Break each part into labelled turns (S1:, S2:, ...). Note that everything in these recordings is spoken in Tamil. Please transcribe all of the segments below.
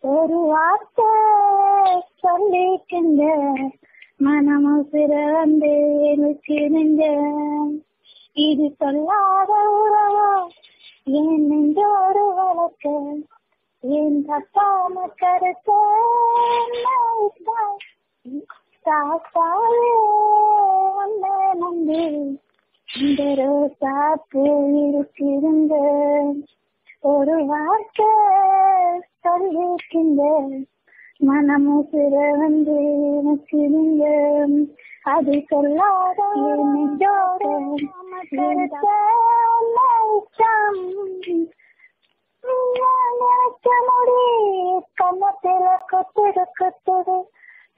S1: ஒரு வார்த்தை சொல்லிக்கின்ற மனமுசிற வந்து நிற்கின்ற இது சொல்லாத உறவோ என் நெஞ்சோடு வளர்க்க என் தப்பான கருத்தை நம்பி இந்த ரோசா பூ இருக்கின்ற ஒரு வார்த்தை சொல்லிக்கின்ற மனமுசிற வந்து நிற்கின்ற அது சொல்லாத நெஞ்சோடு கருத்தை நினைக்க முடி கண்ணத்தில கொத்துடு கொத்துடு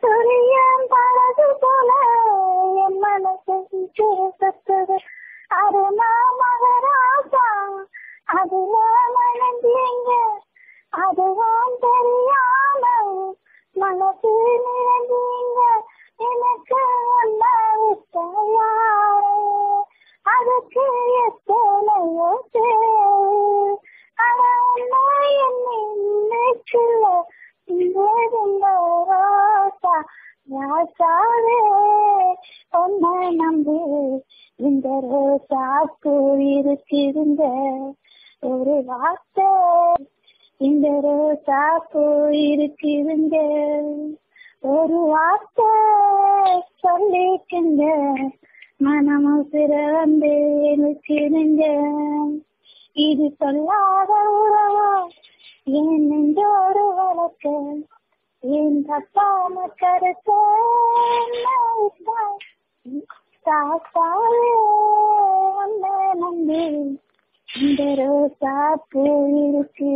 S1: சூரியன் பழகு போல என் மனசு சுத்துது அருணா மகராசா அதுல மனந்தீங்க அதுவும் தெரியாம மனசு நிறைந்தீங்க எனக்கு ஒன்னா விட்டாயாரே அதுக்கு எத்தனையோ ராசாவே ஒன்ன நம்பி இந்த ரோசாப்பு இருக்கின்ற ஒரு வார்த்தை இந்த ரோசாப்பு இருக்கின்ற ஒரு வார்த்தை சொல்லிக்கின்ற மனமுசிற வந்து நிற்கின்ற இது சொல்லாத உறவோ என் நெஞ்சோடு வளர்க்க என் தப்பான கருத்தை நம்பி இந்த ரோசா பூ இருக்கு.